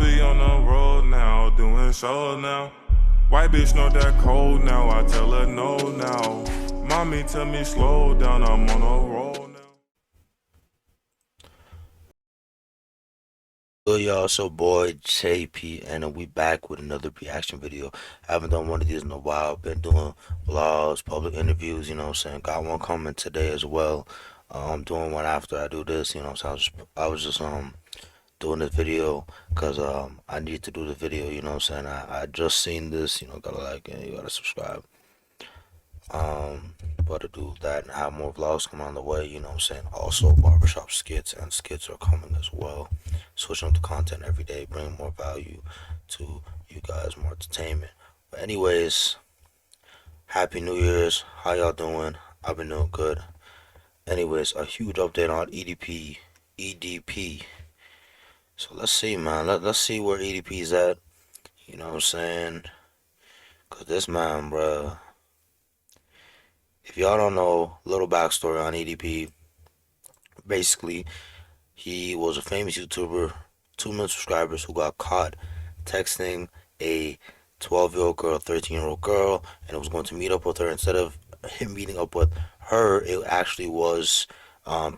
be on the road now, doing shows now. White bitch know that cold now, I tell her no now. Mommy tell me slow down, I'm on a roll now. Good y'all, so boy JP, and we back with another reaction video. I haven't done one of these in a while. Been doing vlogs, public interviews, you know what I'm saying. Got one coming today as well. I'm doing one after I do this, you know what I'm saying. I was just doing this video because I need to do the video, you know what I'm saying. I just seen this, you know, gotta like and you gotta subscribe. But to do that and have more vlogs coming on the way, you know what I'm saying. Also barbershop skits and skits are coming as well. Switching up the content every day, bringing more value to you guys, more entertainment. But anyways, happy New Year's. How y'all doing? I've been doing good. Anyways, a huge update on EDP. So let's see, man. Let's see where EDP's at. You know what I'm saying? Cause this man, bruh. If y'all don't know, little backstory on EDP. Basically, he was a famous YouTuber, 2 million subscribers, who got caught texting a 12-year-old girl, 13-year-old girl, and was going to meet up with her. Instead of him meeting up with her, it actually was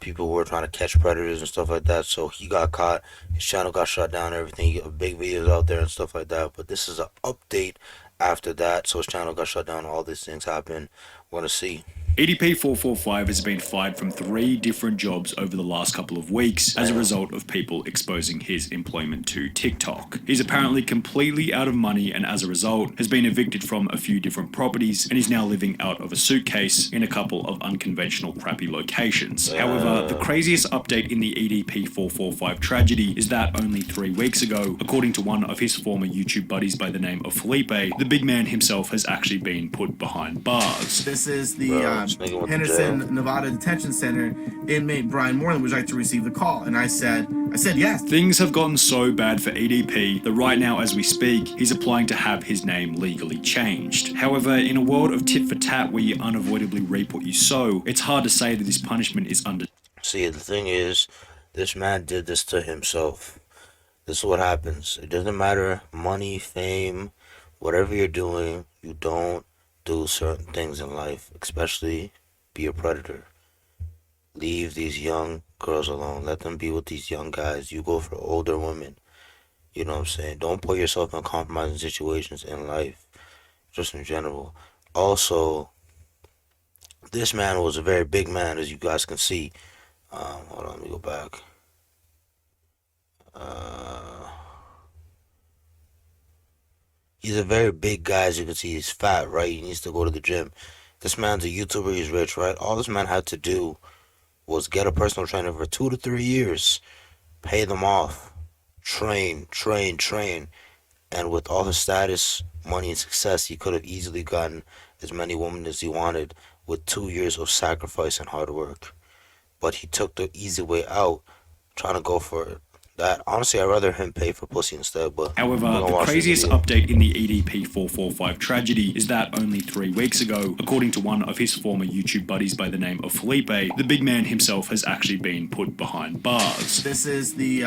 people who were trying to catch predators and stuff like that. So he got caught, his channel got shut down, everything. He got big videos out there and stuff like that. But this is an update after that. So his channel got shut down, all these things happened. We're gonna see. EDP445 has been fired from 3 different jobs over the last couple of weeks as a result of people exposing his employment to TikTok. He's apparently completely out of money and as a result has been evicted from a few different properties and is now living out of a suitcase in a couple of unconventional crappy locations. However, the craziest update in the EDP445 tragedy is that only 3 weeks ago, according to one of his former YouTube buddies by the name of Felipe, the big man himself has actually been put behind bars. This is the Henderson, Nevada Detention Center. Inmate Brian Moreland would like to receive the call, and I said yes. Things have gotten so bad for EDP that right now as we speak, he's applying to have his name legally changed. However, in a world of tit for tat where you unavoidably reap what you sow, it's hard to say that his punishment is under. See, the thing is, this man did this to himself. This is what happens. It doesn't matter, money, fame, whatever you're doing, you don't do certain things in life, especially be a predator. Leave these young girls alone. Let them be with these young guys. You go for older women. You know what I'm saying? Don't put yourself in compromising situations in life, just in general. Also, this man was a very big man, as you guys can see. Hold on, let me go back. He's a very big guy, as you can see. He's fat, right? He needs to go to the gym. This man's a YouTuber. He's rich, right? All this man had to do was get a personal trainer for 2 to 3 years, pay them off, train. And with all his status, money, and success, he could have easily gotten as many women as he wanted with 2 years of sacrifice and hard work. But he took the easy way out, trying to go for it. That honestly, I'd rather him pay for pussy instead. But however, the craziest update in the EDP445 tragedy is that only 3 weeks ago, according to one of his former YouTube buddies by the name of Felipe, the big man himself has actually been put behind bars. This is the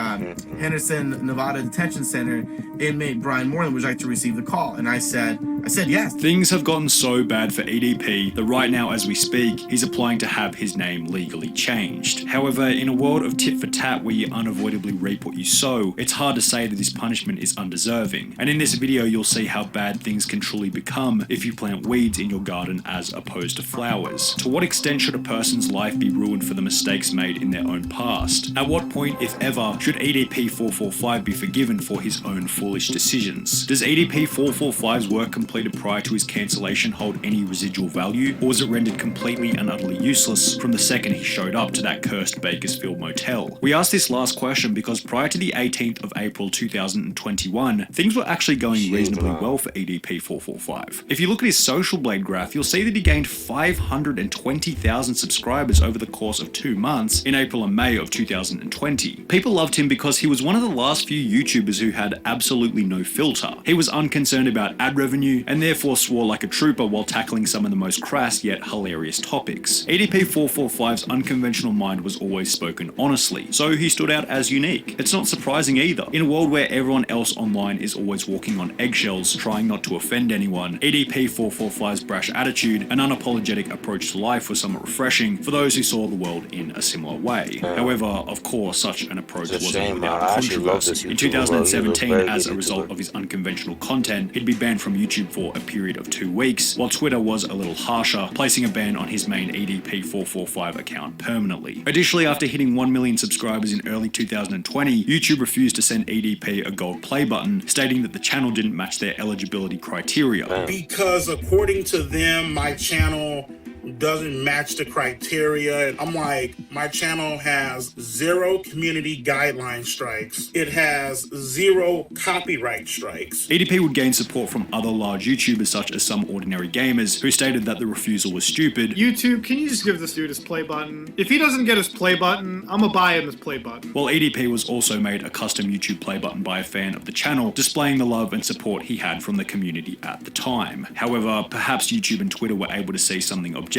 Henderson, Nevada Detention Center. Inmate Brian Moreland would like to receive the call, and I said yes. Things have gotten so bad for EDP that right now as we speak, he's applying to have his name legally changed. However, in a world of tit for tat where you unavoidably reap what you sow, it's hard to say that his punishment is undeserving. And in this video, you'll see how bad things can truly become if you plant weeds in your garden as opposed to flowers. To what extent should a person's life be ruined for the mistakes made in their own past? At what point, if ever, should EDP445 be forgiven for his own foolish decisions? Does EDP445's work completed prior to his cancellation hold any residual value, or was it rendered completely and utterly useless from the second he showed up to that cursed Bakersfield motel? We asked this last question because prior to the 18th of April 2021, things were actually going reasonably well for EDP445. If you look at his Social Blade graph, you'll see that he gained 520,000 subscribers over the course of 2 months in April and May of 2020. People loved him because he was one of the last few YouTubers who had absolutely no filter. He was unconcerned about ad revenue and therefore swore like a trooper while tackling some of the most crass yet hilarious topics. EDP445's unconventional mind was always spoken honestly, so he stood out as unique. think? It's not surprising either. In a world where everyone else online is always walking on eggshells, trying not to offend anyone, EDP445's brash attitude and unapologetic approach to life was somewhat refreshing for those who saw the world in a similar way. However, of course, such an approach wasn't without controversy. In 2017, as a result of his unconventional content, he'd be banned from YouTube for a period of 2 weeks, while Twitter was a little harsher, placing a ban on his main EDP445 account permanently. Additionally, after hitting 1 million subscribers in early 2020, YouTube refused to send EDP a gold play button, stating that the channel didn't match their eligibility criteria. Because according to them, my channel doesn't match the criteria. I'm like, my channel has 0 community guideline strikes. It has 0 copyright strikes. EDP would gain support from other large YouTubers such as Some Ordinary Gamers, who stated that the refusal was stupid. YouTube, can you just give this dude his play button? If he doesn't get his play button, I'm gonna buy him his play button. While EDP was also made a custom YouTube play button by a fan of the channel, displaying the love and support he had from the community at the time. However, perhaps YouTube and Twitter were able to see something objectively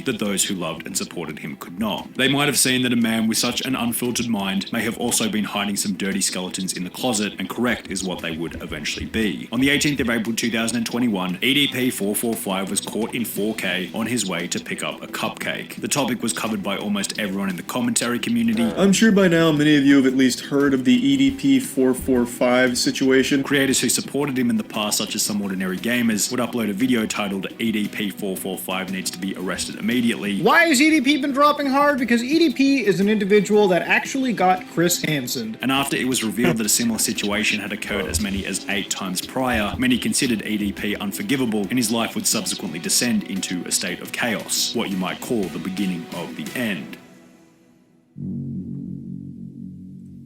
that those who loved and supported him could not. They might have seen that a man with such an unfiltered mind may have also been hiding some dirty skeletons in the closet, and correct is what they would eventually be. On the 18th of April 2021, EDP445 was caught in 4K on his way to pick up a cupcake. The topic was covered by almost everyone in the commentary community. I'm sure by now many of you have at least heard of the EDP445 situation. Creators who supported him in the past, such as Some Ordinary Gamers, would upload a video titled EDP445 needs to be arrested immediately. Why has EDP been dropping hard? Because EDP is an individual that actually got Chris Hansen. And after it was revealed that a similar situation had occurred as many as 8 times prior, many considered EDP unforgivable, and his life would subsequently descend into a state of chaos, what you might call the beginning of the end.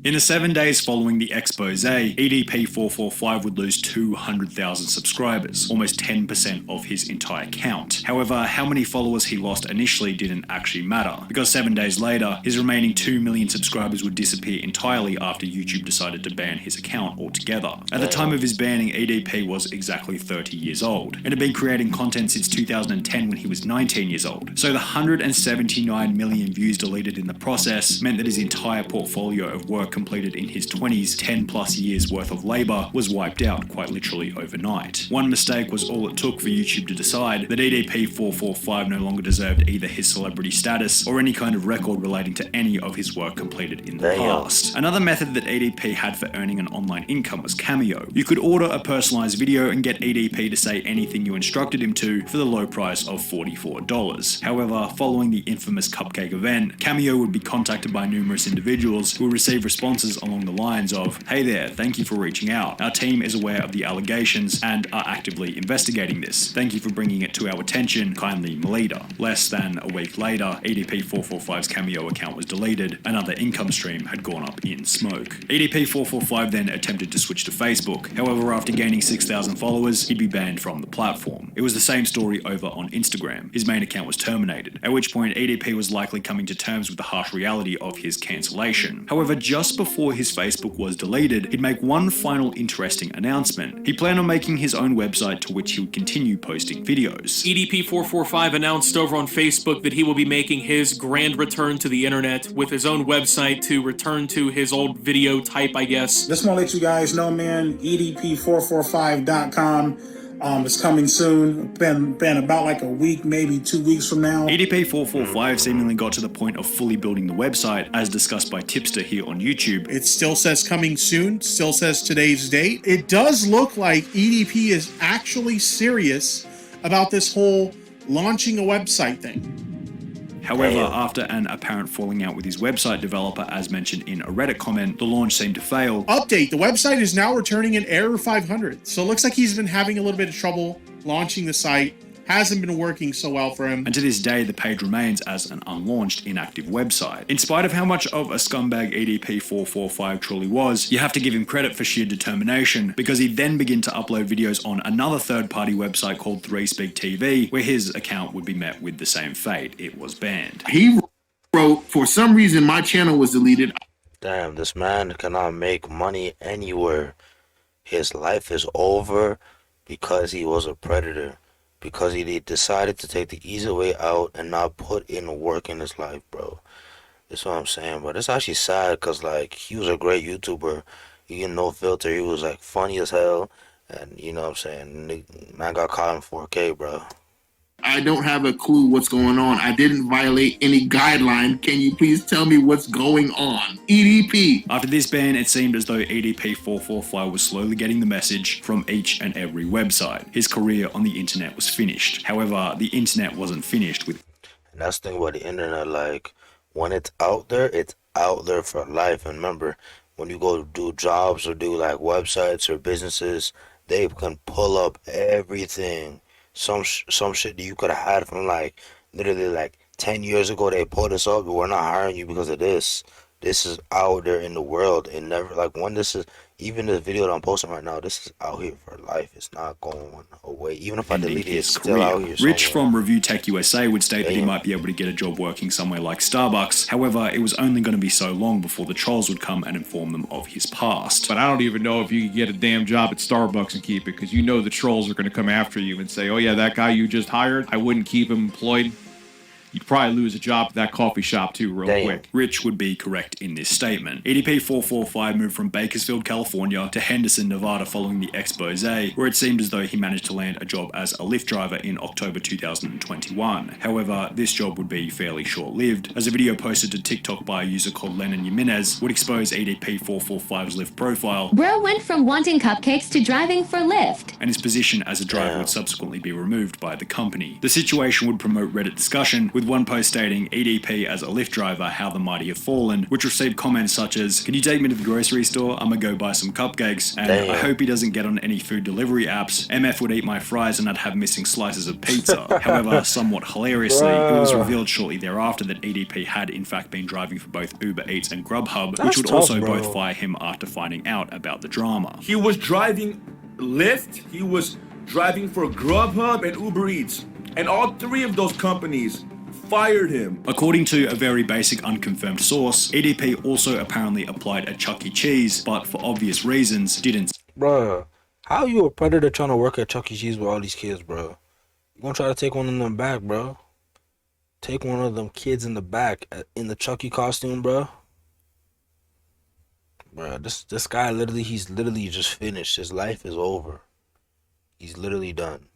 In the 7 days following the expose, EDP445 would lose 200,000 subscribers, almost 10% of his entire count. However, how many followers he lost initially didn't actually matter, because 7 days later, his remaining 2 million subscribers would disappear entirely after YouTube decided to ban his account altogether. At the time of his banning, EDP was exactly 30 years old, and had been creating content since 2010 when he was 19 years old. So the 179 million views deleted in the process meant that his entire portfolio of work completed in his 20s, 10 plus years worth of labor, was wiped out quite literally overnight. One mistake was all it took for YouTube to decide that EDP445 no longer deserved either his celebrity status or any kind of record relating to any of his work completed in the past. Another method that EDP had for earning an online income was Cameo. You could order a personalized video and get EDP to say anything you instructed him to for the low price of $44. However, following the infamous cupcake event, Cameo would be contacted by numerous individuals who would receive responses along the lines of, "Hey there, thank you for reaching out. Our team is aware of the allegations and are actively investigating this. Thank you for bringing it to our attention. Kindly Melita." Less than a week later, EDP445's Cameo account was deleted. Another income stream had gone up in smoke. EDP445 then attempted to switch to Facebook. However, after gaining 6,000 followers, he'd be banned from the platform. It was the same story over on Instagram. His main account was terminated, at which point EDP was likely coming to terms with the harsh reality of his cancellation. However, just before his Facebook was deleted, he'd make one final interesting announcement. He planned on making his own website to which he would continue posting videos. EDP445 announced over on Facebook that he will be making his grand return to the internet with his own website to return to his old video type, I guess. Just want to let you guys know, man, EDP445.com. It's coming soon. Been about like a week, maybe 2 weeks from now. EDP445 seemingly got to the point of fully building the website, as discussed by Tipster here on YouTube. It still says coming soon, still says today's date. It does look like EDP is actually serious about this whole launching a website thing. However, after an apparent falling out with his website developer, as mentioned in a Reddit comment, the launch seemed to fail. Update, the website is now returning an error 500. So it looks like he's been having a little bit of trouble launching the site. Hasn't been working so well for him. And to this day, the page remains as an unlaunched, inactive website. In spite of how much of a scumbag EDP445 truly was, you have to give him credit for sheer determination, because he then began to upload videos on another third-party website called 3Speak TV, where his account would be met with the same fate. It was banned. He wrote, "For some reason, my channel was deleted." Damn, this man cannot make money anywhere. His life is over because he was a predator. Because he decided to take the easy way out and not put in work in his life, bro. That's what I'm saying, but it's actually sad because like he was a great YouTuber. He get no filter. He was like funny as hell, and you know what I'm saying. Man got caught in 4K, bro. I don't have a clue what's going on. I didn't violate any guideline. Can you please tell me what's going on? EDP. After this ban, it seemed as though EDP445 was slowly getting the message from each and every website. His career on the internet was finished. However, the internet wasn't finished with. And that's the thing about the internet, like when it's out there for life. And remember, when you go do jobs or do like websites or businesses, they can pull up everything. Some shit that you could have had from like literally like 10 years ago. They pulled us up, but we're not hiring you because of this. This is out there in the world, and never like when this is even the video that I'm posting right now. This is out here for life. It's not going away. Even if I delete it, it's still out here. Rich somewhere. from Review Tech USA would state that he might be able to get a job working somewhere like Starbucks. However, it was only going to be so long before the trolls would come and inform them of his past. But I don't even know if you could get a damn job at Starbucks and keep it, because you know the trolls are going to come after you and say, oh yeah, that guy you just hired, I wouldn't keep him employed. You'd probably lose a job at that coffee shop too real quick. Rich would be correct in this statement. EDP445 moved from Bakersfield, California to Henderson, Nevada following the expose, where it seemed as though he managed to land a job as a Lyft driver in October 2021. However, this job would be fairly short-lived, as a video posted to TikTok by a user called Lennon Jimenez would expose EDP445's Lyft profile. Bro went from wanting cupcakes to driving for Lyft. And his position as a driver would subsequently be removed by the company. The situation would promote Reddit discussion, with one post stating EDP as a Lyft driver, how the mighty have fallen, which received comments such as, can you take me to the grocery store? I'm gonna go buy some cupcakes, and I hope he doesn't get on any food delivery apps. MF would eat my fries and I'd have missing slices of pizza. However, somewhat hilariously, it was revealed shortly thereafter that EDP had in fact been driving for both Uber Eats and Grubhub, which would also both fire him after finding out about the drama. He was driving Lyft, he was driving for Grubhub and Uber Eats, and all three of those companies fired him. According to a very basic unconfirmed source, EDP also apparently applied at Chuck E. Cheese, but for obvious reasons didn't. Bruh, how you a predator trying to work at Chuck E. Cheese with all these kids, bro? You gonna try to take one of them back, bro? Take one of them kids in the back in the Chucky costume, bro. Bruh, this guy he's literally just finished. His life is over. He's literally done.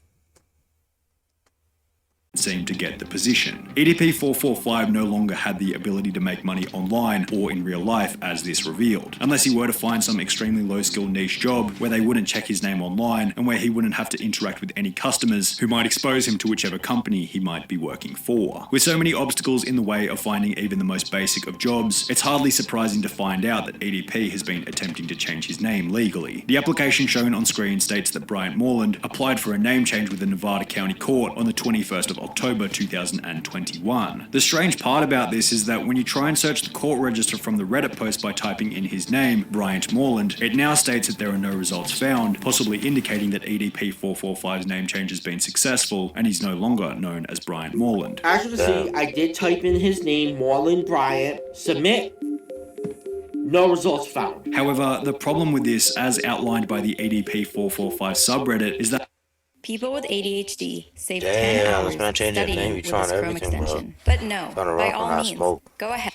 Seemed to get the position. EDP445 no longer had the ability to make money online or in real life, as this revealed, unless he were to find some extremely low-skill niche job where they wouldn't check his name online and where he wouldn't have to interact with any customers who might expose him to whichever company he might be working for. With so many obstacles in the way of finding even the most basic of jobs, it's hardly surprising to find out that EDP has been attempting to change his name legally. The application shown on screen states that Bryant Moreland applied for a name change with the Nevada County Court on the 21st of October 2021. The strange part about this is that when you try and search the court register from the Reddit post by typing in his name, Bryant Moreland, it now states that there are no results found, possibly indicating that EDP445's name change has been successful and he's no longer known as Bryant Moreland. As you can see, I did type in his name, Moreland Bryant, submit. No results found. However, the problem with this, as outlined by the EDP445 subreddit, is that people with ADHD save 10 hours studying with this Chrome extension. But no, by all means, go ahead.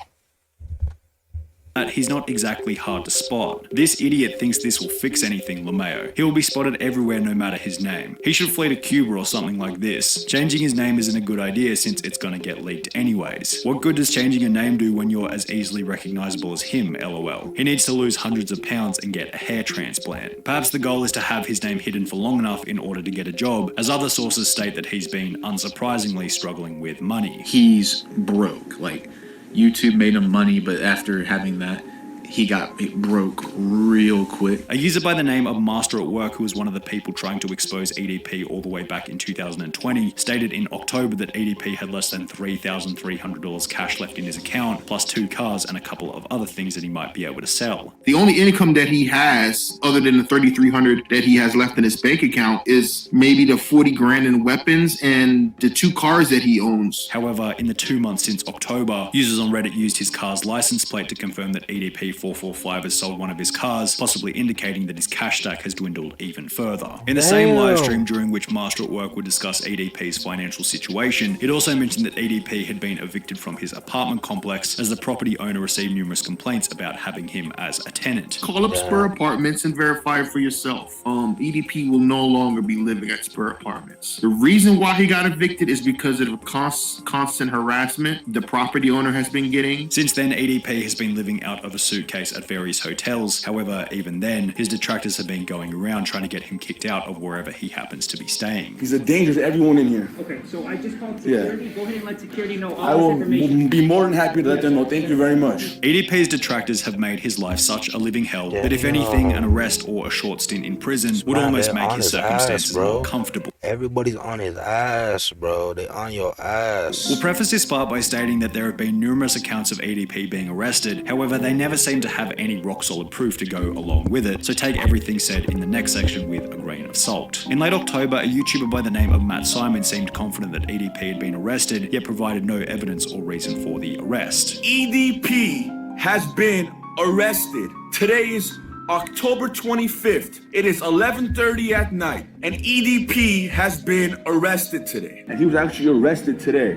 He's not exactly hard to spot. This idiot thinks this will fix anything, LeMayo. He will be spotted everywhere no matter his name. He should flee to Cuba or something like this. Changing his name isn't a good idea since it's gonna get leaked anyways. What good does changing a name do when you're as easily recognizable as him, lol? He needs to lose hundreds of pounds and get a hair transplant. Perhaps the goal is to have his name hidden for long enough in order to get a job, as other sources state that he's been unsurprisingly struggling with money. He's broke. Like, YouTube made him money, but after having that, he got broke real quick. A user by the name of Master at Work, who was one of the people trying to expose EDP all the way back in 2020, stated in October that EDP had less than $3,300 cash left in his account, plus 2 cars and a couple of other things that he might be able to sell. The only income that he has, other than the $3,300 that he has left in his bank account, is maybe the 40 grand in weapons and the 2 cars that he owns. However, in the 2 months since October, users on Reddit used his car's license plate to confirm that EDP EDP445 has sold one of his cars, possibly indicating that his cash stack has dwindled even further. In the same live stream during which Master at Work would discuss EDP's financial situation, it also mentioned that EDP had been evicted from his apartment complex as the property owner received numerous complaints about having him as a tenant. Call up Spur Apartments and verify it for yourself. EDP will no longer be living at Spur Apartments. The reason why he got evicted is because of constant harassment the property owner has been getting. Since then, EDP has been living out of a suitcase at various hotels. However, even then, his detractors have been going around trying to get him kicked out of wherever he happens to be staying. He's a danger to everyone in here. Okay, so I just called security. Go ahead and let security know all I will this information. be more than happy to let them know. Thank you very much. EDP's detractors have made his life such a living hell that if anything, an arrest or a short stint in prison would almost make his circumstances more comfortable. Everybody's on his ass, bro. They on your ass. We'll preface this part by stating that there have been numerous accounts of EDP being arrested. However, they never seem to have any rock-solid proof to go along with it, so take everything said in the next section with a grain of salt. In late October, a YouTuber by the name of Matt Simon seemed confident that EDP had been arrested, yet provided no evidence or reason for the arrest. EDP has been arrested. Today is October 25th. It is 11:30 at night, and EDP has been arrested today. And he was actually arrested today.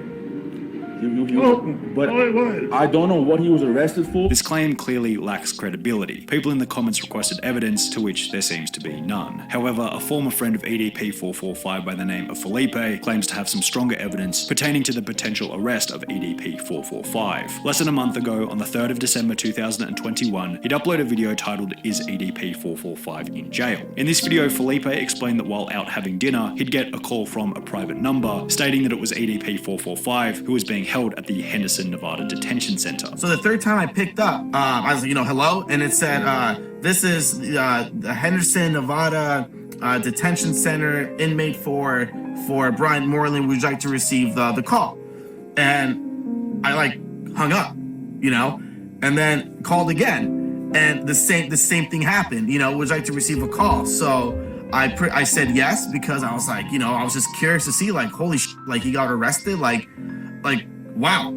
But I don't know what he was arrested for. This claim clearly lacks credibility. People in the comments requested evidence, to which there seems to be none. However, a former friend of EDP445 by the name of Felipe claims to have some stronger evidence pertaining to the potential arrest of EDP445. Less than a month ago, on the 3rd of December 2021, he'd uploaded a video titled, "Is EDP445 in Jail?" In this video, Felipe explained that while out having dinner, he'd get a call from a private number stating that it was EDP445 who was being held at the Henderson, Nevada Detention Center. So the third time I picked up, I was like, hello, and it said, this is the Henderson, Nevada Detention Center, inmate for Brian Moreland. Would you like to receive the call? And I hung up, and then called again, and the same thing happened. Would you like to receive a call? So I said yes, because I was like, I was just curious to see, holy he got arrested, wow,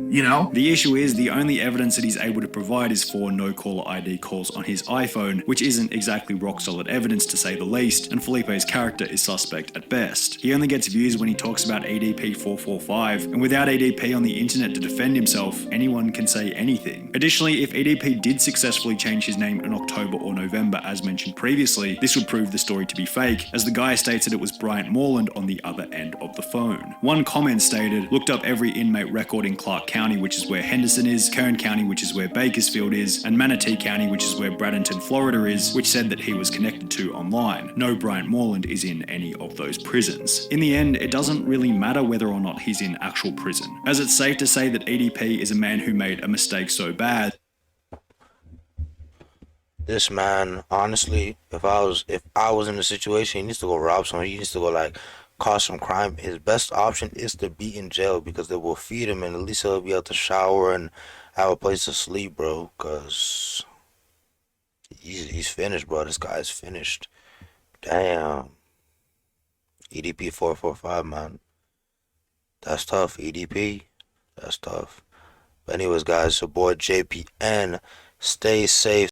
The issue is the only evidence that he's able to provide is for no caller ID calls on his iPhone, which isn't exactly rock solid evidence to say the least, and Felipe's character is suspect at best. He only gets views when he talks about EDP445, and without EDP on the internet to defend himself, anyone can say anything. Additionally, if EDP did successfully change his name in October or November as mentioned previously, this would prove the story to be fake, as the guy states that it was Bryant Moreland on the other end of the phone. One comment stated, "Looked up every inmate record in Clark County, which is where Henderson is, Kern County, which is where Bakersfield is, and Manatee County, which is where Bradenton, Florida is, which said that he was connected to online. No Bryant Moreland is in any of those prisons." In the end, it doesn't really matter whether or not he's in actual prison, as it's safe to say that EDP is a man who made a mistake so bad. This man, honestly, if I was in the situation, he needs to go rob someone. He needs to go cause some crime. His best option is to be in jail, because they will feed him and at least he'll be able to shower and have a place to sleep, bro. Cause he's finished, bro. This guy's finished. Damn. EDP445, man. That's tough, EDP. That's tough. But anyways, guys, your boy JPN. Stay safe.